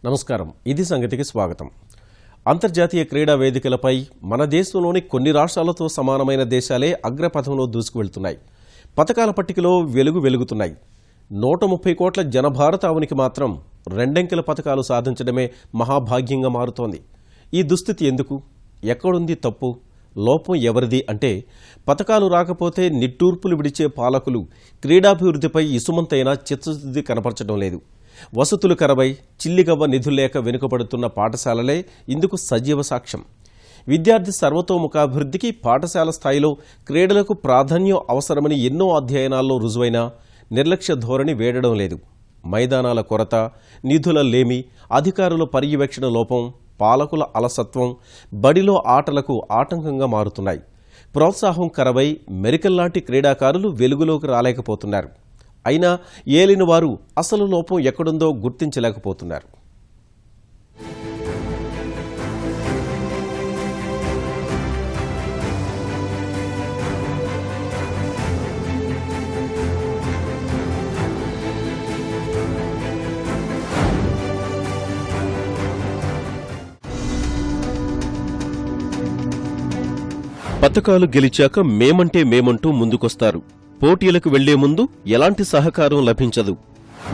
నమస్కారం. ఇది సంగతికి స్వాగతం. అంతర్జాతీయ క్రీడా వేదికలపై మన దేశంలోని కొన్ని రాష్ట్రాలతో సమానమైన దేశాలే అగ్రపథంలో దూసుకువెళ్తున్నాయి. పతకాల పట్టికలో వెలుగుతున్నాయి. 130 కోట్ల జనభారతావనికి మాత్రం రెండంకెల పతకాలు సాధించడమే మహాభాగ్యంగా మారుతోంది. ఈ దుస్థితి ఎందుకు? ఎక్కడుంది తప్పు? లోపం ఎవరిది అంటే పతకాలు రాకపోతే నిట్టూర్పులు విడిచే పాలకులు క్రీడాభివృద్ధిపై ఇసుమంతైనా చిత్తశుద్ధి కనపరచడం లేదు. వసతులు కరవై చిల్లిగవ్వ నిధుల్లేక వెనుకబడుతున్న పాఠశాలలే ఇందుకు సజీవ సాక్ష్యం. విద్యార్థి సర్వతోముఖాభివృద్ధికి పాఠశాల స్థాయిలో క్రీడలకు ప్రాధాన్యం అవసరమని ఎన్నో అధ్యయనాల్లో రుజువైనా నిర్లక్ష్య ధోరణి వేడడం లేదు. మైదానాల కొరత, నిధుల లేమి, అధికారుల పర్యవేక్షణ లోపం, పాలకుల అలసత్వం బడిలో ఆటలకు ఆటంకంగా మారుతున్నాయి. ప్రోత్సాహం కరవై మెరికల్లాంటి క్రీడాకారులు వెలుగులోకి రాలేకపోతున్నారు. అయినా ఏలిన వారు అసలు లోపం ఎక్కడుందో గుర్తించలేకపోతున్నారు. పతకాలు గెలిచాక మేమంటూ ముందుకొస్తారు. పోటీలకు వెళ్లే ముందు ఎలాంటి సహకారం లభించదు.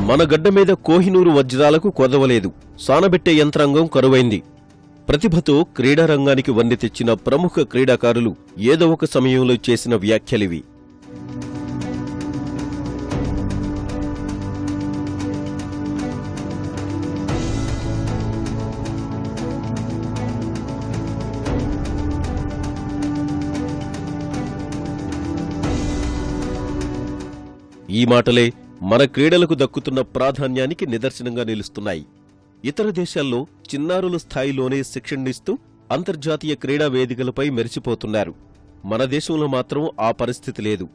మన గడ్డ మీద కోహినూరు వజ్రాలకు కొదవలేదు. సానబెట్టే యంత్రాంగం కరువైంది. ప్రతిభతో క్రీడారంగానికి వన్నె తెచ్చిన ప్రముఖ క్రీడాకారులు ఏదో ఒక సమయంలో చేసిన వ్యాఖ్యలివి. ఈ మాటలే మన క్రీడలకు దక్కుతున్న ప్రాధాన్యానికి నిదర్శనంగా నిలుస్తున్నాయి. ఇతర దేశాల్లో చిన్నారుల స్థాయిలోనే శిక్షణనిస్తూ అంతర్జాతీయ క్రీడా వేదికలపై మెరిసిపోతున్నారు. మన దేశంలో మాత్రం ఆ పరిస్థితి లేదు.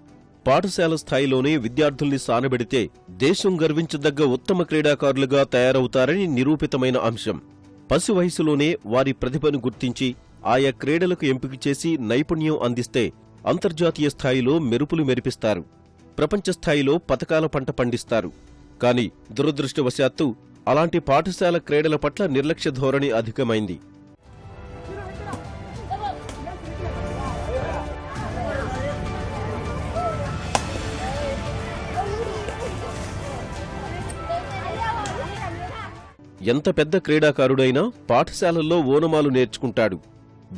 పాఠశాల స్థాయిలోనే విద్యార్థుల్ని సానబెడితే దేశం గర్వించదగ్గ ఉత్తమ క్రీడాకారులుగా తయారవుతారని నిరూపితమైన అంశం. పసి వయసులోనే వారి ప్రతిభను గుర్తించి ఆయా క్రీడలకు ఎంపిక చేసి నైపుణ్యం అందిస్తే అంతర్జాతీయ స్థాయిలో మెరుపులు మెరిపిస్తారు. ప్రపంచ స్థాయిలో పతకాల పంట పండిస్తారు. కాని దురదృష్టవశాత్తు అలాంటి పాఠశాల క్రీడల పట్ల నిర్లక్ష్య ధోరణి అధికమైంది. ఎంత పెద్ద క్రీడాకారుడైనా పాఠశాలల్లో ఓనమాలు నేర్చుకుంటాడు.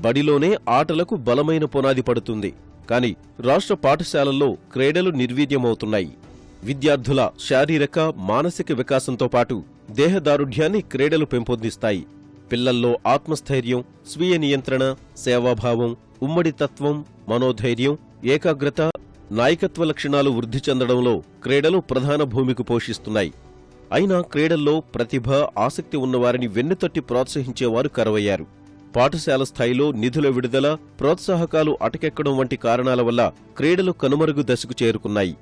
బడిలోనే ఆటలకు బలమైన పునాది పడుతుంది. కాని రాష్ట్ర పాఠశాలల్లో క్రీడలు నిర్వీర్యమవుతున్నాయి. విద్యార్థుల శారీరక, మానసిక వికాసంతో పాటు దేహదారుఢ్యాన్ని క్రీడలు పెంపొందిస్తాయి. పిల్లల్లో ఆత్మస్థైర్యం, స్వీయ నియంత్రణ, సేవాభావం, ఉమ్మడి తత్వం, మనోధైర్యం, ఏకాగ్రత, నాయకత్వ లక్షణాలు వృద్ధి చెందడంలో క్రీడలు ప్రధాన భూమిక పోషిస్తున్నాయి. అయినా క్రీడల్లో ప్రతిభ, ఆసక్తి ఉన్నవారిని వెన్నుతట్టి ప్రోత్సహించేవారు కరువయ్యారు. పాఠశాల స్థాయిలో నిధుల విడుదల, ప్రోత్సాహకాలు అటకెక్కడం వంటి కారణాల వల్ల క్రీడలు కనుమరుగు దశకు చేరుకున్నాయి.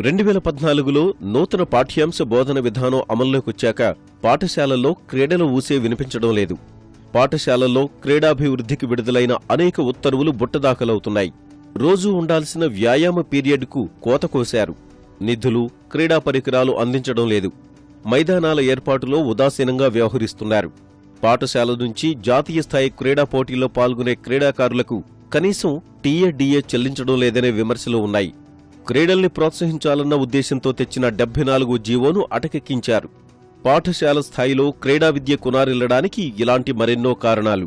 రెండు 2014లో నూతన పాఠ్యాంశ బోధన విధానం అమల్లోకొచ్చాక పాఠశాలల్లో క్రీడలు ఊసే వినిపించడం లేదు. పాఠశాలల్లో క్రీడాభివృద్ధికి విడుదలైన అనేక ఉత్తర్వులు బుట్టదాఖలవుతున్నాయి. రోజూ ఉండాల్సిన వ్యాయామ పీరియడ్కు కోత కోశారు. నిధులు, క్రీడా పరికరాలు అందించడం లేదు. మైదానాల ఏర్పాటులో ఉదాసీనంగా వ్యవహరిస్తున్నారు. పాఠశాల నుంచి జాతీయ స్థాయి క్రీడా పోటీల్లో పాల్గొనే క్రీడాకారులకు కనీసం టీఏ చెల్లించడం లేదనే విమర్శలు ఉన్నాయి. క్రీడల్ని ప్రోత్సహించాలన్న ఉద్దేశంతో తెచ్చిన 74 జీవోను అటకెక్కించారు. పాఠశాల స్థాయిలో క్రీడా విద్య కునారిల్లడానికి ఇలాంటి మరెన్నో కారణాలు.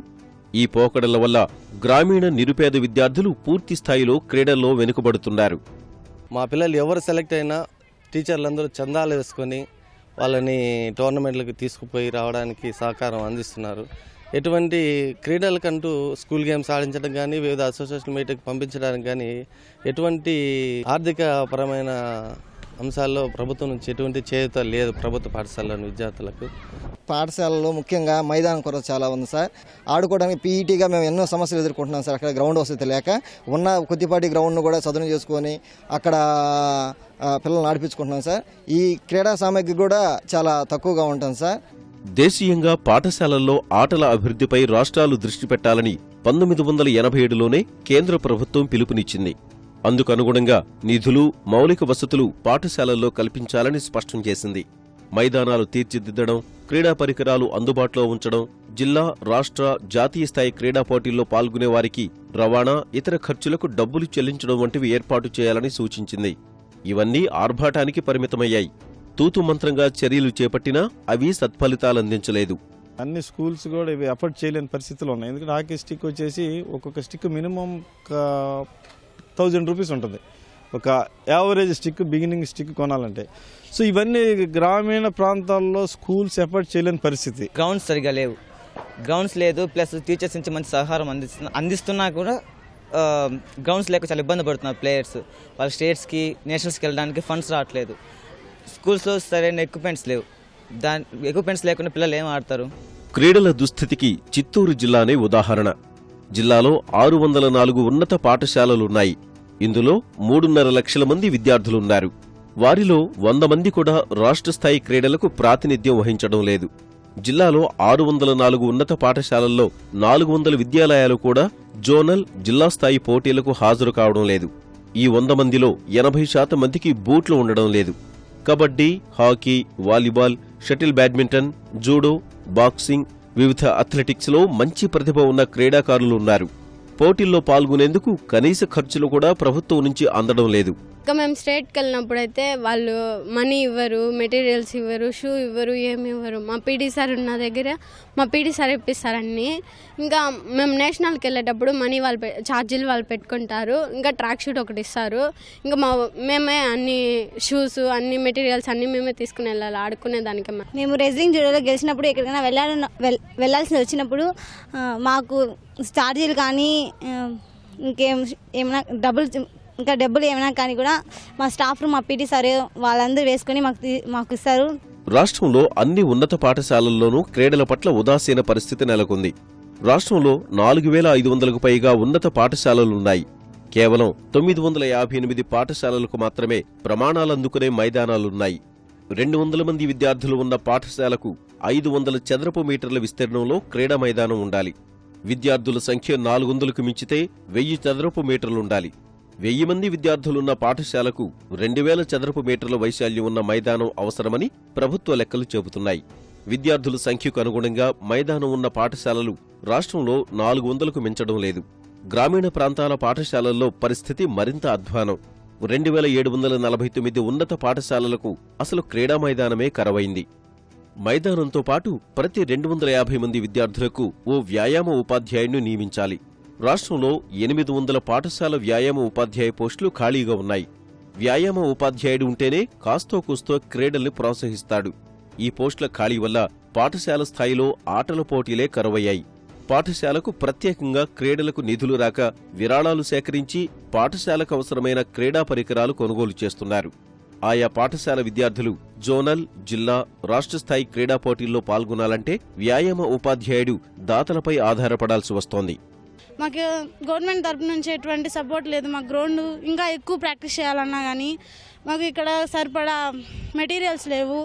ఈ పోకడల వల్ల గ్రామీణ నిరుపేద విద్యార్థులు పూర్తి స్థాయిలో క్రీడల్లో వెనుకబడుతున్నారు. మా పిల్లలు ఎవరు సెలెక్ట్ అయినా టీచర్లందరూ చందాలు వేసుకొని వాళ్ళని టోర్నమెంట్లకు తీసుకుపోయి రావడానికి సహకారం అందిస్తున్నారు. ఎటువంటి క్రీడలకంటూ స్కూల్ గేమ్స్ ఆడించడం కానీ, వివిధ అసోసియేషన్ మీటింగ్కి పంపించడానికి కానీ ఎటువంటి ఆర్థిక పరమైన అంశాల్లో ప్రభుత్వం నుంచి ఎటువంటి చేయూత లేదు ప్రభుత్వ పాఠశాలలోని విద్యార్థులకు. పాఠశాలలో ముఖ్యంగా మైదానం కొరత చాలా ఉంది సార్. ఆడుకోవడానికి పీఈటీగా మేము ఎన్నో సమస్యలు ఎదుర్కొంటున్నాం సార్. అక్కడ గ్రౌండ్ వసతి లేక ఉన్న కొద్దిపాటి గ్రౌండ్ను కూడా చదును చేసుకొని అక్కడ పిల్లల్ని ఆడిపించుకుంటున్నాం సార్. ఈ క్రీడా సామగ్రి కూడా చాలా తక్కువగా ఉంటుంది సార్. దేశీయంగా పాఠశాలల్లో ఆటల అభివృద్ధిపై రాష్ట్రాలు దృష్టి పెట్టాలని 1987లోనే కేంద్ర ప్రభుత్వం పిలుపునిచ్చింది. అందుకనుగుణంగా నిధులు, మౌలిక వసతులు పాఠశాలల్లో కల్పించాలని స్పష్టం చేసింది. మైదానాలు తీర్చిదిద్దడం, క్రీడా పరికరాలు అందుబాటులో ఉంచడం, జిల్లా, రాష్ట్ర, జాతీయ స్థాయి క్రీడా పోటీల్లో పాల్గొనే వారికి రవాణా, ఇతర ఖర్చులకు డబ్బులు చెల్లించడం వంటివి ఏర్పాటు చేయాలని సూచించింది. ఇవన్నీ ఆర్భాటానికి పరిమితమయ్యాయి. తూతు మంత్రంగా చర్యలు చేపట్టినా అవి సత్ఫలితాలందించలేదు. అన్ని స్కూల్స్ కూడా ఇవి అఫోర్డ్ చేయలేని పరిస్థితులు ఉన్నాయి. ఎందుకంటే హాకీ స్టిక్ వచ్చేసి ఒక్కొక్క స్టిక్ మినిమం 1000 రూపీస్ ఉంటుంది, ఒక యావరేజ్ స్టిక్, బిగినింగ్ స్టిక్ కొనాలంటే. సో ఇవన్నీ గ్రామీణ ప్రాంతాల్లో స్కూల్స్ ఎఫర్ట్ చేయలేని పరిస్థితి. గ్రౌండ్స్ సరిగా లేవు, గ్రౌండ్స్ లేదు, ప్లస్ టీచర్స్ నుంచి మంచి సహకారం అందిస్తున్నా కూడా గ్రౌండ్స్ లేక చాలా ఇబ్బంది పడుతున్నారు ప్లేయర్స్. వాళ్ళ స్టేట్స్కి, నేషనల్స్కి వెళ్ళడానికి ఫండ్స్ రావట్లేదు. స్కూల్స్లో సరైన ఎక్విప్మెంట్స్ లేవు. ఎక్విప్మెంట్స్ లేకుండా పిల్లలు ఏం ఆడతారు? క్రీడల దుస్థితికి చిత్తూరు జిల్లానే ఉదాహరణ. జిల్లాలో 604 ఉన్నత పాఠశాలలున్నాయి. ఇందులో 3.5 లక్షల మంది విద్యార్థులున్నారు. వారిలో 100 మంది కూడా రాష్ట్ర స్థాయి క్రీడలకు ప్రాతినిధ్యం వహించడం లేదు. జిల్లాలో 604 ఉన్నత పాఠశాలల్లో 400 విద్యాలయాలు కూడా జోనల్, జిల్లా స్థాయి పోటీలకు హాజరు కావడం లేదు. ఈ 100 మందిలో 80% మందికి బూట్లు ఉండడం లేదు. Kabaddi, hockey, volleyball, shuttle badminton, judo, boxing, వివిధ అథ్లెటిక్స్లో మంచి ప్రతిభ ఉన్న క్రీడాకారులు ఉన్నారు. పోటీల్లో పాల్గొనేందుకు కనీస ఖర్చులు కూడా ప్రభుత్వం నుంచి అందడం లేదు. ఇంకా మేము స్టేట్కి వెళ్ళినప్పుడైతే వాళ్ళు మనీ ఇవ్వరు, మెటీరియల్స్ ఇవ్వరు, షూ ఇవ్వరు, ఏమి ఇవ్వరు. మా పీటీ సార్ ఉన్న దగ్గర మా పీటీ సార్ ఇప్పిస్తారని. ఇంకా మేము నేషనల్కి వెళ్ళేటప్పుడు మనీ ఛార్జీలు వాళ్ళు పెట్టుకుంటారు. ఇంకా ట్రాక్ షూట్ ఒకటి ఇస్తారు. ఇంకా మేమే అన్ని షూస్, అన్ని మెటీరియల్స్ అన్నీ మేమే తీసుకుని వెళ్ళాలి ఆడుకునేదానికి. మేము రెజ్లింగ్ జూడోలో గెలిచినప్పుడు ఎక్కడికైనా వెళ్ళాల్సి వచ్చినప్పుడు మాకు ఛార్జీలు కానీ ఏమైనా డబ్బులు ఏమైనా కానీ కూడా మా స్టాఫ్, మా పీటీ సార్ వాళ్ళందరూ వేసుకుని మాకు ఇస్తారు. రాష్ట్రంలో అన్ని ఉన్నత పాఠశాలల్లోనూ క్రీడల పట్ల ఉదాసీన పరిస్థితి నెలకొంది. రాష్ట్రంలో 4500కు పైగా ఉన్నత పాఠశాలలున్నాయి. కేవలం 958 పాఠశాలలకు మాత్రమే ప్రమాణాలందుకునే మైదానాలున్నాయి. 200 మంది విద్యార్థులు ఉన్న పాఠశాలకు 500 చదరపు మీటర్ల విస్తీర్ణంలో క్రీడా మైదానం ఉండాలి. విద్యార్థుల సంఖ్య 400కు మించితే 1000 చదరపు మీటర్లుండాలి. 1000 మంది విద్యార్థులున్న పాఠశాలకు 2000 చదరపు మీటర్ల వైశాల్యం ఉన్న మైదానం అవసరమని ప్రభుత్వ లెక్కలు చెబుతున్నాయి. విద్యార్థుల సంఖ్యకు అనుగుణంగా మైదానం ఉన్న పాఠశాలలు రాష్ట్రంలో 400కు మించడం లేదు. గ్రామీణ ప్రాంతాల పాఠశాలల్లో పరిస్థితి మరింత అధ్వానం. 2749 ఉన్నత పాఠశాలలకు అసలు క్రీడా మైదానమే కరవైంది. మైదానంతో పాటు ప్రతి 250 మంది విద్యార్థులకు ఓ వ్యాయామ ఉపాధ్యాయుడిని నియమించాలి. రాష్ట్రంలో 800 పాఠశాల వ్యాయామ ఉపాధ్యాయ పోస్టులు ఖాళీగా ఉన్నాయి. వ్యాయామ ఉపాధ్యాయుడు ఉంటేనే కాస్తో కూస్తో క్రీడల్ని ప్రోత్సహిస్తాడు. ఈ పోస్టుల ఖాళీ వల్ల పాఠశాల స్థాయిలో ఆటల పోటీలే కరువయ్యాయి. పాఠశాలకు ప్రత్యేకంగా క్రీడలకు నిధులు రాక విరాళాలు సేకరించి పాఠశాలకు అవసరమైన క్రీడా పరికరాలు కొనుగోలు చేస్తున్నారు. ఆయా పాఠశాల విద్యార్థులు జోనల్, జిల్లా, రాష్ట్ర స్థాయి క్రీడా పోటీల్లో పాల్గొనాలంటే వ్యాయామ ఉపాధ్యాయుడు దాతలపై ఆధారపడాల్సి వస్తోంది. మాకు గవర్నమెంట్ తరపు నుంచి ఎటువంటి సపోర్ట్ లేదు. మాకు గ్రౌండ్ ఇంకా ఎక్కువ ప్రాక్టీస్ చేయాలన్నా కానీ మాకు ఇక్కడ సరిపడా మెటీరియల్స్ లేవు.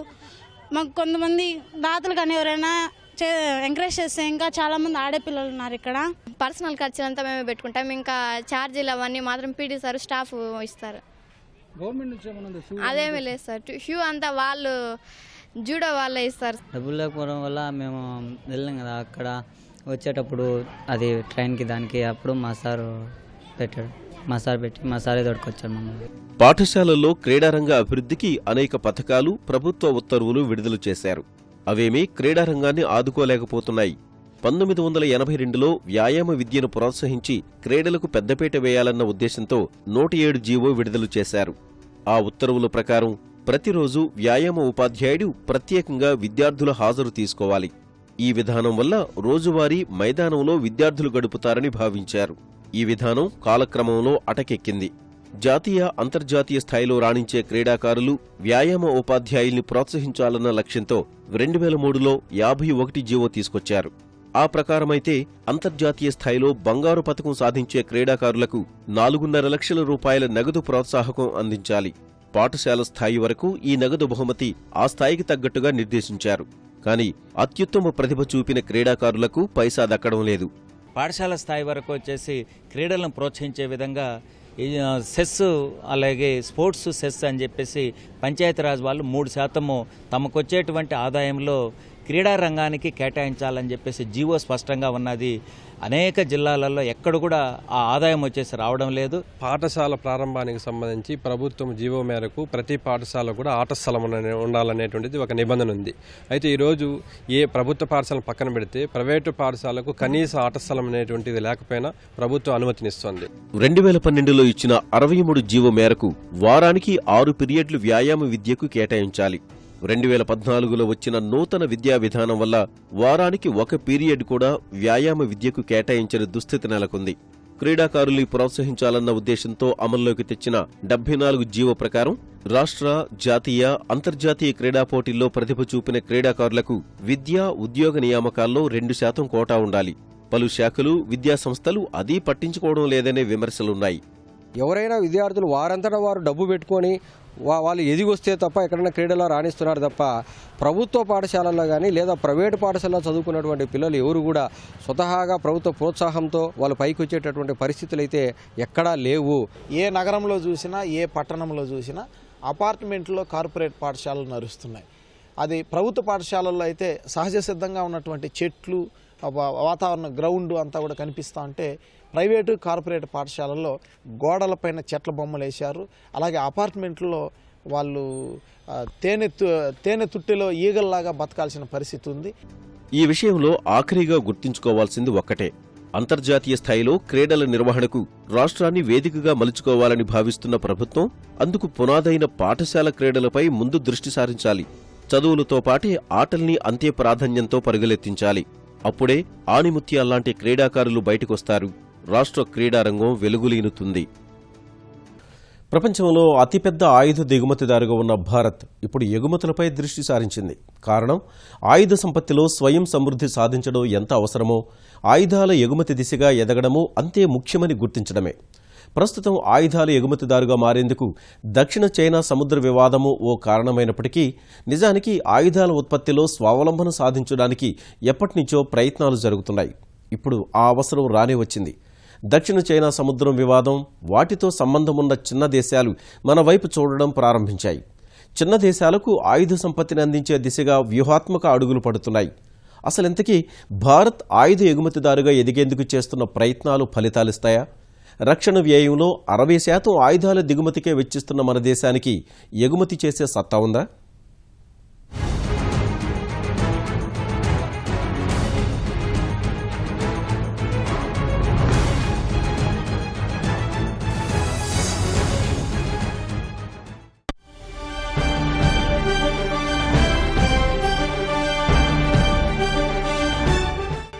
మాకు కొంతమంది దాతలు కానీ ఎవరైనా ఎంకరేజ్ చేస్తే ఇంకా చాలామంది ఆడే పిల్లలు ఉన్నారు. ఇక్కడ పర్సనల్ ఖర్చులంతా మేమే పెట్టుకుంటాం. ఇంకా ఛార్జీలు అవన్నీ మాత్రం పీటీ సార్, స్టాఫ్ ఇస్తారు. గవర్నమెంట్ నుంచి అదేమీ లేదు సార్. షూ అంతా వాళ్ళు జూడో వాళ్ళే ఇస్తారు. డబ్బులు లేకపోవడం వల్ల మేము వెళ్ళాం కదా, అక్కడ వచ్చేటప్పుడు అది ట్రైన్కి దానికి అప్పుడు మా సార్ పెట్టాడు. మా సారే దొడుకొచ్చాడు మమ్మల్ని. పాఠశాలల్లో క్రీడారంగ అభివృద్ధికి అనేక పథకాలు, ప్రభుత్వ ఉత్తర్వులు విడుదల చేశారు. అవేమీ క్రీడారంగాన్ని ఆదుకోలేకపోతున్నాయి. 1982లో వ్యాయామ విద్యను ప్రోత్సహించి క్రీడలకు పెద్దపీట వేయాలన్న ఉద్దేశంతో 107 జీవో విడుదల చేశారు. ఆ ఉత్తర్వుల ప్రకారం ప్రతిరోజు వ్యాయామ ఉపాధ్యాయుడు ప్రత్యేకంగా విద్యార్థుల హాజరు తీసుకోవాలి. ఈ విధానం వల్ల రోజువారీ మైదానంలో విద్యార్థులు గడుపుతారని భావించారు. ఈ విధానం కాలక్రమంలో అటకెక్కింది. జాతీయ అంతర్జాతీయ స్థాయిలో రాణించే క్రీడాకారులు వ్యాయామ ఉపాధ్యాయుల్ని ప్రోత్సహించాలన్న లక్ష్యంతో 2003లో 51 జీవో తీసుకొచ్చారు. ఆ ప్రకారమైతే అంతర్జాతీయ స్థాయిలో బంగారు పతకం సాధించే క్రీడాకారులకు 4.5 లక్షల రూపాయల నగదు ప్రోత్సాహకం అందించాలి. పాఠశాల స్థాయి వరకు ఈ నగదు బహుమతి ఆ స్థాయికి తగ్గట్టుగా నిర్దేశించారు. కానీ అత్యుత్తమ ప్రతిభ చూపిన క్రీడాకారులకు పైసా దక్కడం లేదు. పాఠశాల స్థాయి వరకు వచ్చేసి క్రీడలను ప్రోత్సహించే విధంగా సెస్ అలాగే స్పోర్ట్స్ సెస్ అని చెప్పేసి పంచాయతీరాజ్ వాళ్ళు 3% తమకు వచ్చేటువంటి ఆదాయంలో క్రీడా రంగానికి కేటాయించాలని చెప్పేసి జీవో స్పష్టంగా ఉన్నది. అనేక జిల్లాలలో ఎక్కడ కూడా ఆ ఆదాయం వచ్చేసి రావడం లేదు. పాఠశాల ప్రారంభానికి సంబంధించి ప్రభుత్వం జీవో మేరకు ప్రతి పాఠశాల కూడా ఆట స్థలం ఉండాలనేటువంటిది ఒక నిబంధన ఉంది. అయితే ఈరోజు ఏ ప్రభుత్వ పాఠశాలను పక్కన పెడితే ప్రైవేటు పాఠశాలకు కనీస ఆట స్థలం అనేటువంటిది లేకపోయినా ప్రభుత్వం అనుమతినిస్తోంది. 2012లో ఇచ్చిన 63 జీవో మేరకు వారానికి 6 పీరియడ్లు వ్యాయామ విద్యకు కేటాయించాలి. 2014లో వచ్చిన నూతన విద్యా విధానం వల్ల వారానికి 1 పీరియడ్ కూడా వ్యాయామ విద్యకు కేటాయించని దుస్థితి నెలకొంది. క్రీడాకారుల్ని ప్రోత్సహించాలన్న ఉద్దేశంతో అమల్లోకి తెచ్చిన 74 జీవో ప్రకారం రాష్ట్ర, జాతీయ, అంతర్జాతీయ క్రీడా పోటీల్లో ప్రతిభ చూపిన క్రీడాకారులకు విద్యా, ఉద్యోగ నియామకాల్లో 2% కోటా ఉండాలి. పలు శాఖలు, విద్యాసంస్థలు అదీ పట్టించుకోవడం లేదనే విమర్శలున్నాయి. ఎవరైనా విద్యార్థులు వారంతటా వారు డబ్బు పెట్టుకొని వాళ్ళు ఎదిగొస్తే తప్ప ఎక్కడైనా క్రీడలో రాణిస్తున్నారు తప్ప ప్రభుత్వ పాఠశాలల్లో కానీ లేదా ప్రైవేటు పాఠశాలలో చదువుకున్నటువంటి పిల్లలు ఎవరు కూడా స్వతహాగా ప్రభుత్వ ప్రోత్సాహంతో వాళ్ళు పైకి వచ్చేటటువంటి పరిస్థితులు అయితే ఎక్కడా లేవు. ఏ నగరంలో చూసినా, ఏ పట్టణంలో చూసినా అపార్ట్మెంట్లో కార్పొరేట్ పాఠశాలలు నడుస్తున్నాయి. అది ప్రభుత్వ పాఠశాలల్లో అయితే సహజ సిద్ధంగా ఉన్నటువంటి చెట్లు, వాతావరణ, గ్రౌండ్ అంతా కూడా కనిపిస్తూ ఉంటే ప్రైవేటు, కార్పొరేట్ పాఠశాలల్లో గోడలపైన చెట్ల బొమ్మలు వేశారు. అలాగే అపార్ట్మెంట్లో వాళ్ళు తేనె తుట్టెలో ఈగల్లాగా బతకాల్సిన పరిస్థితి ఉంది. ఈ విషయంలో ఆఖరిగా గుర్తుంచుకోవాల్సింది ఒక్కటే. అంతర్జాతీయ స్థాయిలో క్రీడల నిర్వహణకు రాష్ట్రాన్ని వేదికగా మలుచుకోవాలని భావిస్తున్న ప్రభుత్వం అందుకు పునాదైన పాఠశాల క్రీడలపై ముందు దృష్టి సారించాలి. చదువులతో పాటే ఆటల్ని అంతే ప్రాధాన్యంతో పరుగులెత్తించాలి. అప్పుడే ఆణిముత్యాల్లాంటి క్రీడాకారులు బయటకొస్తారు. రాష్ట్ర క్రీడారంగం వెలుగులీనుతుంది. ప్రపంచంలో అతిపెద్ద ఆయుధ దిగుమతిదారుగా ఉన్న భారత్ ఇప్పుడు ఎగుమతులపై దృష్టి సారించింది. కారణం, ఆయుధ సంపత్తిలో స్వయం సమృద్ధి సాధించడం ఎంత అవసరమో ఆయుధాల ఎగుమతి దిశగా ఎదగడమూ అంతే ముఖ్యమని గుర్తించడమే. ప్రస్తుతం ఆయుధాల ఎగుమతిదారుగా మారేందుకు దక్షిణ చైనా సముద్ర వివాదము ఓ కారణమైనప్పటికీ నిజానికి ఆయుధాల ఉత్పత్తిలో స్వావలంబన సాధించడానికి ఎప్పటినుంచో ప్రయత్నాలు జరుగుతున్నాయి. ఇప్పుడు ఆ అవసరం రానే వచ్చింది. దక్షిణ చైనా సముద్రం వివాదం, వాటితో సంబంధమున్న చిన్న దేశాలు మన వైపు చూడడం ప్రారంభించాయి. చిన్న దేశాలకు ఆయుధ సంపత్తిని అందించే దిశగా వ్యూహాత్మక అడుగులు పడుతున్నాయి. అసలెంతకీ భారత్ ఆయుధ ఎగుమతిదారుగా ఎదిగేందుకు చేస్తున్న ప్రయత్నాలు ఫలితాలిస్తాయా? రక్షణ వ్యయంలో 60% ఆయుధాల దిగుమతికే వెచ్చిస్తున్న మన దేశానికి ఎగుమతి చేసే సత్తా ఉందా?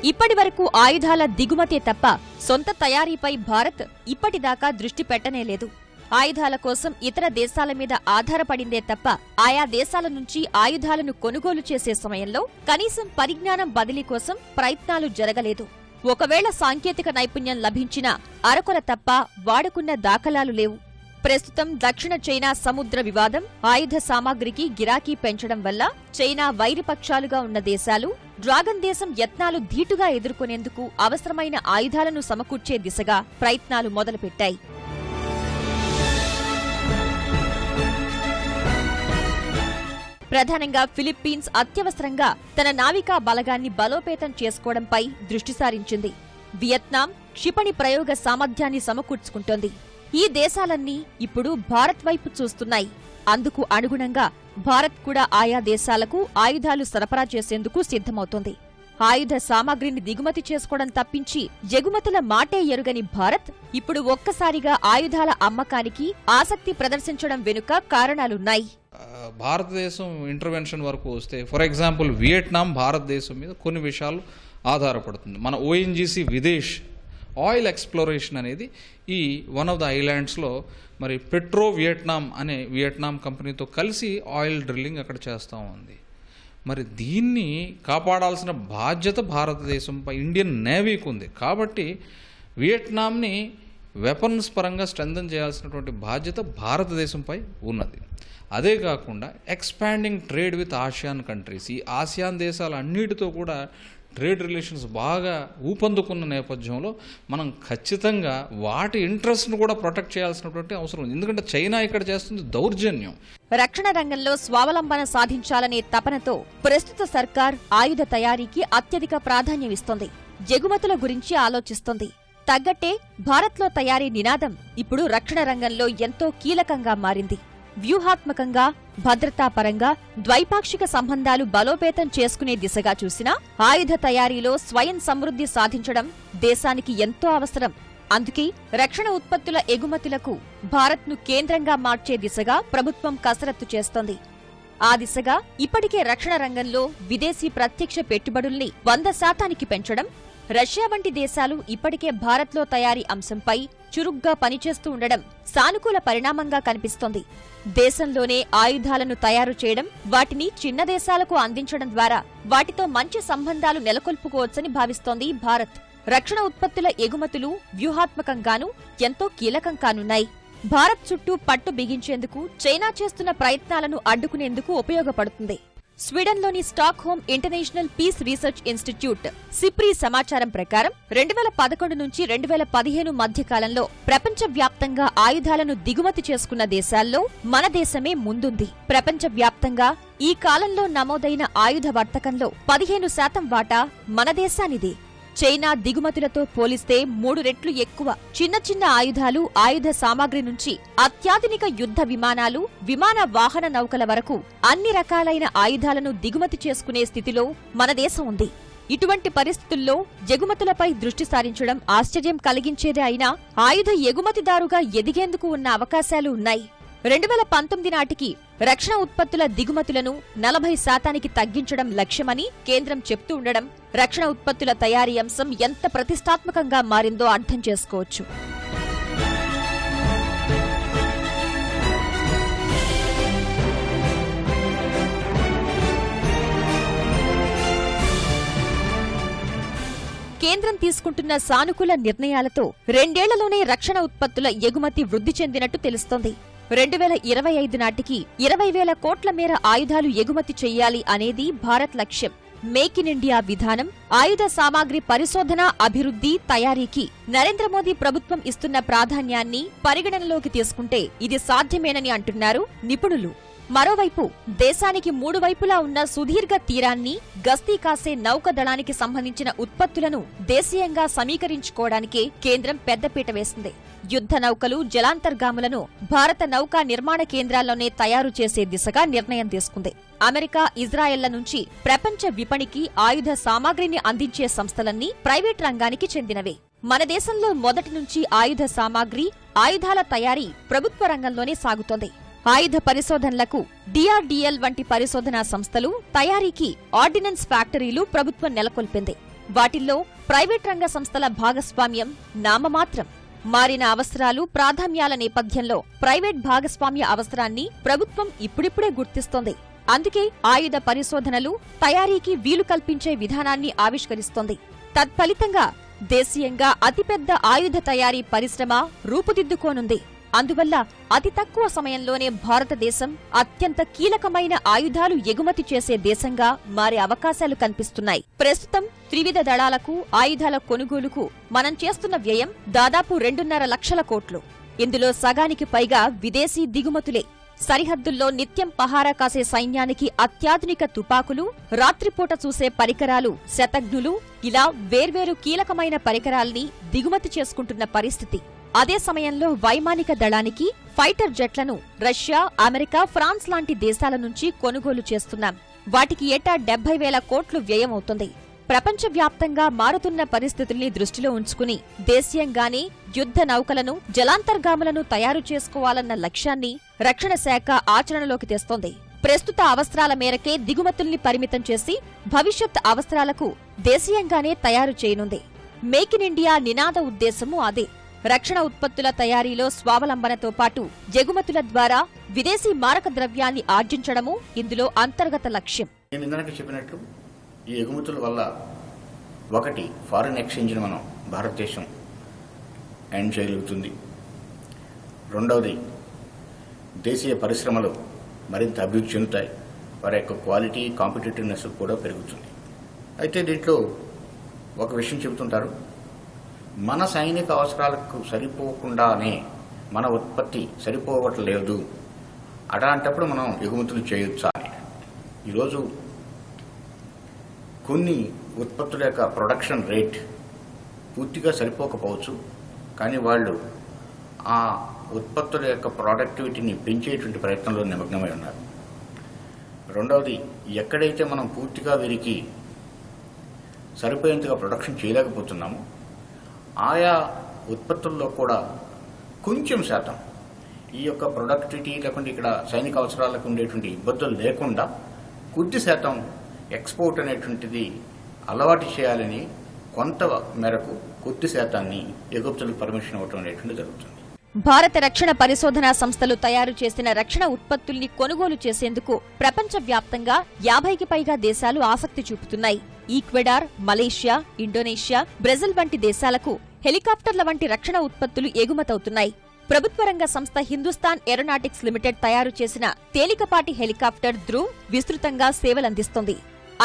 ఇప్పటి వరకు ఆయుధాల దిగుమతే తప్ప సొంత తయారీపై భారత్ ఇప్పటిదాకా దృష్టి పెట్టనేలేదు. ఆయుధాల కోసం ఇతర దేశాల మీద ఆధారపడిందే తప్ప ఆయా దేశాల నుంచి ఆయుధాలను కొనుగోలు చేసే సమయంలో కనీసం పరిజ్ఞానం బదిలీ కోసం ప్రయత్నాలు జరగలేదు. ఒకవేళ సాంకేతిక నైపుణ్యం లభించినా అరకొర తప్ప వాడుకున్న దాఖలాలు లేవు. ప్రస్తుతం దక్షిణ చైనా సముద్ర వివాదం ఆయుధ సామాగ్రికి గిరాకీ పెంచడం వల్ల చైనా వైరిపక్షాలుగా ఉన్న దేశాలు డ్రాగన్ దేశం యత్నాలు ధీటుగా ఎదుర్కొనేందుకు అవసరమైన ఆయుధాలను సమకూర్చే దిశగా ప్రయత్నాలు మొదలుపెట్టాయి. ప్రధానంగా ఫిలిప్పీన్స్ అత్యవసరంగా తన నావికా బలగాన్ని బలోపేతం చేసుకోవడంపై దృష్టి సారించింది. వియత్నాం క్షిపణి ప్రయోగ సామర్థ్యాన్ని సమకూర్చుకుంటోంది. ఈ దేశాలన్నీ ఇప్పుడు భారత్ వైపు చూస్తున్నాయి. అందుకు అనుగుణంగా భారత్ కూడా ఆయా దేశాలకు ఆయుధాలు సరఫరా చేసేందుకు సిద్ధమవుతోంది. ఆయుధ సామాగ్రిని దిగుమతి చేసుకోవడం తప్పించి ఎగుమతుల మాటే ఎరుగని భారత్ ఇప్పుడు ఒక్కసారిగా ఆయుధాల అమ్మకానికి ఆసక్తి ప్రదర్శించడం వెనుక కారణాలున్నాయి. భారతదేశం ఇంటర్వెన్షన్ వరకు వస్తే, ఫర్ ఎగ్జాంపుల్ వియట్నాం భారతదేశం మీద కొన్ని విషయాలు ఆధారపడుతుంది. మన ఓఎన్జీసీ విదేశ్ ఆయిల్ ఎక్స్ప్లోరేషన్ అనేది ఈ వన్ ఆఫ్ ద ఐలాండ్స్లో మరి పెట్రో వియట్నాం అనే వియట్నాం కంపెనీతో కలిసి ఆయిల్ డ్రిల్లింగ్ అక్కడ చేస్తూ ఉంది. మరి దీన్ని కాపాడాల్సిన బాధ్యత భారతదేశంపై ఇండియన్ నేవీకి ఉంది. కాబట్టి వియట్నాంని వెపన్స్ పరంగా స్ట్రెంథన్ చేయాల్సినటువంటి బాధ్యత భారతదేశంపై ఉన్నది. అదే కాకుండా expanding trade with ASEAN countries, ఈ ఆసియాన్ దేశాలన్నిటితో కూడా ట్రేడ్ రిలేషన్స్ బాగా ఊపందుకున్న నేపథ్యంలో మనం ఖచ్చితంగా వాటి ఇంట్రెస్ట్ను కూడా ప్రొటెక్ట్ చేయాల్సినటువంటి అవసరం ఉంది. ఎందుకంటే చైనా ఇక్కడ చేస్తుంది దౌర్జన్యం. రక్షణ రంగంలో స్వావలంబన సాధించాలనే తపనతో ప్రస్తుత సర్కార్ ఆయుధ తయారీకి అత్యధిక ప్రాధాన్యమిస్తోంది. ఎగుమతుల గురించి ఆలోచిస్తోంది. తగ్గట్టే భారత్లో తయారీ నినాదం ఇప్పుడు రక్షణ రంగంలో ఎంతో కీలకంగా మారింది. వ్యూహాత్మకంగా, భద్రతాపరంగా ద్వైపాక్షిక సంబంధాలు బలోపేతం చేసుకునే దిశగా చూసినా ఆయుధ తయారీలో స్వయం సమృద్ధి సాధించడం దేశానికి ఎంతో అవసరం. అందుకే రక్షణ ఉత్పత్తుల ఎగుమతులకు భారత్ను కేంద్రంగా మార్చే దిశగా ప్రభుత్వం కసరత్తు చేస్తోంది. ఆ దిశగా ఇప్పటికే రక్షణ రంగంలో విదేశీ ప్రత్యక్ష పెట్టుబడుల్ని 100% పెంచడం, రష్యా వంటి దేశాలు ఇప్పటికే భారత్లో తయారీ అంశంపై చురుగ్గా పనిచేస్తూ ఉండడం సానుకూల పరిణామంగా కనిపిస్తోంది. దేశంలోనే ఆయుధాలను తయారు చేయడం, వాటిని చిన్న దేశాలకు అందించడం ద్వారా వాటితో మంచి సంబంధాలు నెలకొల్పుకోవచ్చని భావిస్తోంది భారత్. రక్షణ ఉత్పత్తుల ఎగుమతులు వ్యూహాత్మకంగానూ ఎంతో కీలకం కానున్నాయి. భారత్ చుట్టూ పట్టు బిగించేందుకు చైనా చేస్తున్న ప్రయత్నాలను అడ్డుకునేందుకు ఉపయోగపడుతుంది. స్వీడన్లోని Stockholm international peace research institute SIPRI సమాచారం ప్రకారం 2011 నుంచి 2015 మధ్య కాలంలో ప్రపంచవ్యాప్తంగా ఆయుధాలను దిగుమతి చేసుకున్న దేశాల్లో మన దేశమే ముందుంది. ప్రపంచవ్యాప్తంగా ఈ కాలంలో నమోదైన ఆయుధ వర్తకంలో 15% వాటా మన దేశానిదే. చైనా దిగుమతులతో పోలిస్తే 3 రెట్లు ఎక్కువ. చిన్న చిన్న ఆయుధాలు, ఆయుధ సామాగ్రి నుంచి అత్యాధునిక యుద్ధ విమానాలు, విమాన వాహన నౌకల వరకు అన్ని రకాలైన ఆయుధాలను దిగుమతి చేసుకునే స్థితిలో మన దేశం ఉంది. ఇటువంటి పరిస్థితుల్లో ఎగుమతులపై దృష్టి సారించడం ఆశ్చర్యం కలిగించేదే అయినా ఆయుధ ఎగుమతిదారుగా ఎదిగేందుకు ఉన్న అవకాశాలు ఉన్నాయి. 2019 నాటికి రక్షణ ఉత్పత్తుల దిగుమతులను 40% తగ్గించడం లక్ష్యమని కేంద్రం చెప్తూ ఉండడం రక్షణ ఉత్పత్తుల తయారీ అంశం ఎంత ప్రతిష్టాత్మకంగా మారిందో అర్థం చేసుకోవచ్చు. కేంద్రం తీసుకుంటున్న సానుకూల నిర్ణయాలతో 2 ఏళ్లలోనే రక్షణ ఉత్పత్తుల ఎగుమతి వృద్ధి చెందినట్టు తెలుస్తోంది. 2025 నాటికి 20,000 కోట్ల మేర ఆయుధాలు ఎగుమతి చెయ్యాలి అనేది భారత్ లక్ష్యం. మేక్ ఇన్ ఇండియా విధానం, ఆయుధ సామాగ్రి పరిశోధన, అభివృద్ధి, తయారీకి నరేంద్ర మోదీ ప్రభుత్వం ఇస్తున్న ప్రాధాన్యాన్ని పరిగణనలోకి తీసుకుంటే ఇది సాధ్యమేనని అంటున్నారు నిపుణులు. మరోవైపు దేశానికి 3 వైపులా ఉన్న సుదీర్ఘ తీరాన్ని గస్తీ కాసే నౌకదళానికి సంబంధించిన ఉత్పత్తులను దేశీయంగా సమీకరించుకోవడానికే కేంద్రం పెద్దపీట వేసింది. యుద్ధ నౌకలు, జలాంతర్గాములను భారత నౌకా నిర్మాణ కేంద్రాల్లోనే తయారు చేసే దిశగా నిర్ణయం తీసుకుంది. అమెరికా, ఇజ్రాయెళ్ల నుంచి ప్రపంచ విపణికి ఆయుధ సామాగ్రిని అందించే సంస్థలన్నీ ప్రైవేట్ రంగానికి చెందినవే. మన దేశంలో మొదటి నుంచి ఆయుధ సామాగ్రి, ఆయుధాల తయారీ ప్రభుత్వ రంగంలోనే సాగుతోంది. ఆయుధ పరిశోధనలకు డిఆర్డీఎల్ వంటి పరిశోధనా సంస్థలు, తయారీకి ఆర్డినెన్స్ ఫ్యాక్టరీలు ప్రభుత్వం నెలకొల్పింది. వాటిల్లో ప్రైవేట్ రంగ సంస్థల భాగస్వామ్యం నామమాత్రం. మారిన అవసరాలు, ప్రాధాన్యాల నేపథ్యంలో ప్రైవేట్ భాగస్వామ్య అవసరాన్ని ప్రభుత్వం ఇప్పుడిప్పుడే గుర్తిస్తోంది. అందుకే ఆయుధ పరిశోధనలు, తయారీకి వీలు కల్పించే విధానాన్ని ఆవిష్కరిస్తోంది. తత్ఫలితంగా దేశీయంగా అతిపెద్ద ఆయుధ తయారీ పరిశ్రమ రూపుదిద్దుకోనుంది. అందువల్ల అతి తక్కువ సమయంలోనే భారతదేశం అత్యంత కీలకమైన ఆయుధాలు ఎగుమతి చేసే దేశంగా మారే అవకాశాలు కనిపిస్తున్నాయి. ప్రస్తుతం త్రివిధ దళాలకు, ఆయుధాల కొనుగోలుకు మనం చేస్తున్న వ్యయం దాదాపు 2.5 లక్షల కోట్లు. ఇందులో సగానికి పైగా విదేశీ దిగుమతులే. సరిహద్దుల్లో నిత్యం పహారా కాసే సైన్యానికి అత్యాధునిక తుపాకులు, రాత్రిపూట చూసే పరికరాలు, శతఘ్నులు, ఇలా వేర్వేరు కీలకమైన పరికరాల్ని దిగుమతి చేసుకుంటున్న పరిస్థితి. అదే సమయంలో వైమానిక దళానికి ఫైటర్ జెట్లను రష్యా, అమెరికా, ఫ్రాన్స్ లాంటి దేశాల నుంచి కొనుగోలు చేస్తున్నాం. వాటికి ఏటా 70,000 కోట్లు వ్యయమవుతుంది. ప్రపంచవ్యాప్తంగా మారుతున్న పరిస్థితుల్ని దృష్టిలో ఉంచుకుని దేశీయంగానే యుద్ధ నౌకలను, జలాంతర్గాములను తయారు చేసుకోవాలన్న లక్ష్యాన్ని రక్షణ శాఖ ఆచరణలోకి తెస్తోంది. ప్రస్తుత అవసరాల మేరకే దిగుమతుల్ని పరిమితం చేసి భవిష్యత్ అవసరాలకు దేశీయంగానే తయారు చేయనుంది. మేక్ ఇన్ ఇండియా నినాద ఉద్దేశము అదే. రక్షణ ఉత్పత్తుల తయారీలో స్వావలంబనతో పాటు ఎగుమతుల ద్వారా విదేశీ మారక ద్రవ్యాన్ని ఆర్జించడము ఇందులో అంతర్గత లక్ష్యం. నేను ఇందాక చెప్పినట్లు ఈ ఎగుమతుల వల్ల ఒకటి ఫారిన్ ఎక్స్చేంజ్ని మనం భారతదేశం ఎండ్ చేయగలుగుతుంది. రెండవది దేశీయ పరిశ్రమలు మరింత అభివృద్ధి చెందుతాయి. వారి యొక్క క్వాలిటీ కాంపిటేటివ్నెస్ కూడా పెరుగుతుంది. అయితే దీంట్లో ఒక విషయం చెబుతుంటారు, మన సైనిక అవసరాలకు సరిపోకుండానే మన ఉత్పత్తి సరిపోవట్లేదు, అలాంటప్పుడు మనం ఎగుమతులు చేయొచ్చా అని. ఈరోజు కొన్ని ఉత్పత్తుల యొక్క ప్రొడక్షన్ రేట్ పూర్తిగా సరిపోకపోవచ్చు, కానీ వాళ్ళు ఆ ఉత్పత్తుల యొక్క ప్రొడక్టివిటీని పెంచేటువంటి ప్రయత్నంలో నిమగ్నమై ఉన్నారు. రెండవది, ఎక్కడైతే మనం పూర్తిగా వీరికి సరిపోయేంతగా ప్రొడక్షన్ చేయలేకపోతున్నామో ఆయా ఉత్పత్తుల్లో కూడా కొంచెం శాతం ఈ యొక్క ప్రొడక్టివిటీ లేకుండా ఇక్కడ సైనిక అవసరాలకు ఉండేటువంటి ఇబ్బందులు లేకుండా కొద్ది శాతం ఎక్స్పోర్ట్ అనేటువంటిది అలవాటు చేయాలని కొంత మేరకు కొద్ది శాతాన్ని ఎగుమతులకు పర్మిషన్ ఇవ్వడం అనేటువంటి జరుగుతుంది. భారత రక్షణ పరిశోధనా సంస్థలు తయారు చేసిన రక్షణ ఉత్పత్తుల్ని కొనుగోలు చేసేందుకు ప్రపంచవ్యాప్తంగా 50కి పైగా దేశాలు ఆసక్తి చూపుతున్నాయి. ఈక్వెడార్, మలేషియా, ఇండోనేషియా, బ్రెజిల్ వంటి దేశాలకు హెలికాప్టర్ల వంటి రక్షణ ఉత్పత్తులు ఎగుమతవుతున్నాయి. ప్రభుత్వ రంగ సంస్థ హిందుస్థాన్ ఏరోనాటిక్స్ లిమిటెడ్ తయారు చేసిన తేలికపాటి హెలికాప్టర్ ధ్రువ్ విస్తృతంగా సేవలందిస్తోంది.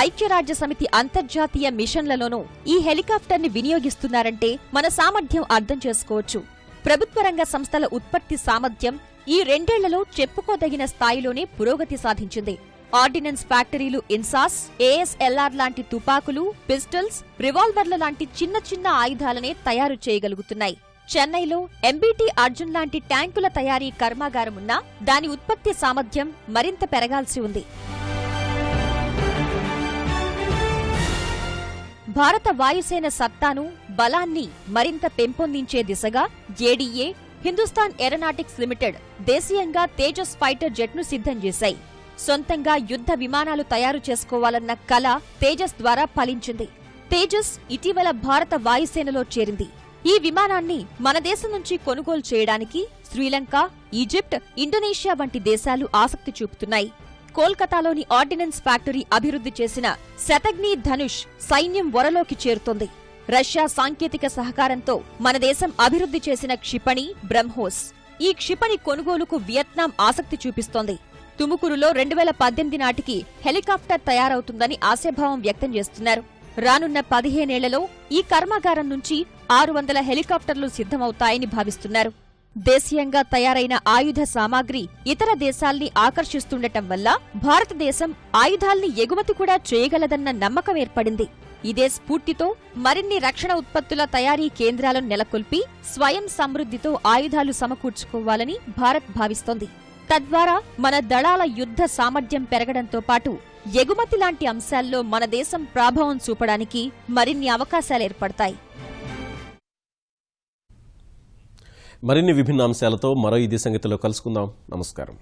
ఐక్యరాజ్య సమితి అంతర్జాతీయ మిషన్లలోనూ ఈ హెలికాప్టర్ని వినియోగిస్తున్నారంటే మన సామర్థ్యం అర్థం చేసుకోవచ్చు. ప్రభుత్వ రంగ సంస్థల ఉత్పత్తి సామర్థ్యం ఈ 2 ఏళ్లలో చెప్పుకోదగిన స్థాయిలోనే పురోగతి సాధించింది. ఆర్డినెన్స్ ఫ్యాక్టరీలు ఇన్సాస్, ఏఎస్ఎల్ఆర్ లాంటి తుపాకులు, పిస్టల్స్, రివాల్వర్ల లాంటి చిన్న చిన్న ఆయుధాలనే తయారు చేయగలుగుతున్నాయి. చెన్నైలో ఎంబీటీ అర్జున్ లాంటి ట్యాంకుల తయారీ కర్మాగారమున్నా దాని ఉత్పత్తి సామర్థ్యం మరింత పెరగాల్సి ఉంది. భారత వాయుసేన సత్తాను, బలాన్ని మరింత పెంపొందించే దిశగా ఏడీఏ, హిందుస్థాన్ ఏరోనాటిక్స్ లిమిటెడ్ దేశీయంగా తేజస్ ఫైటర్ జెట్ను సిద్ధం చేశాయి. సొంతంగా యుద్ధ విమానాలు తయారు చేసుకోవాలన్న కల తేజస్ ద్వారా ఫలించింది. తేజస్ ఇటీవల భారత వాయుసేనలో చేరింది. ఈ విమానాన్ని మన దేశం నుంచి కొనుగోలు చేయడానికి శ్రీలంక, ఈజిప్ట్, ఇండోనేషియా వంటి దేశాలు ఆసక్తి చూపుతున్నాయి. కోల్కతాలోని ఆర్డినెన్స్ ఫ్యాక్టరీ అభివృద్ధి చేసిన శతగ్ని ధనుష్ సైన్యం వరలోకి చేరుతోంది. రష్యా సాంకేతిక సహకారంతో మన దేశం అభివృద్ధి చేసిన క్షిపణి బ్రహ్మోస్. ఈ క్షిపణి కొనుగోలుకు వియత్నాం ఆసక్తి చూపిస్తోంది. తుముకూరులో 2018 నాటికి హెలికాప్టర్ తయారవుతుందని ఆశాభావం వ్యక్తం చేస్తున్నారు. రానున్న 15 ఏళ్లలో ఈ కర్మాగారం నుంచి 600 హెలికాప్టర్లు సిద్ధమవుతాయని భావిస్తున్నారు. దేశీయంగా తయారైన ఆయుధ సామాగ్రి ఇతర దేశాల్ని ఆకర్షిస్తుండటం వల్ల భారతదేశం ఆయుధాల్ని ఎగుమతి కూడా చేయగలదన్న నమ్మకం ఏర్పడింది. ఇదే స్ఫూర్తితో మరిన్ని రక్షణ ఉత్పత్తుల తయారీ కేంద్రాలను నెలకొల్పి స్వయం సమృద్ధితో ఆయుధాలు సమకూర్చుకోవాలని భారత్ భావిస్తోంది. తద్వారా మన దళాల యుద్ధ సామర్థ్యం పెరగడంతో పాటు ఎగుమతి లాంటి అంశాల్లో మన దేశం ప్రభావం చూపడానికి మరిన్ని అవకాశాలేర్పడతాయి. మరిన్ని విభిన్న అంశాలతో మరో ఇదే సంగతిలో కలుసుకుందాం. నమస్కారం.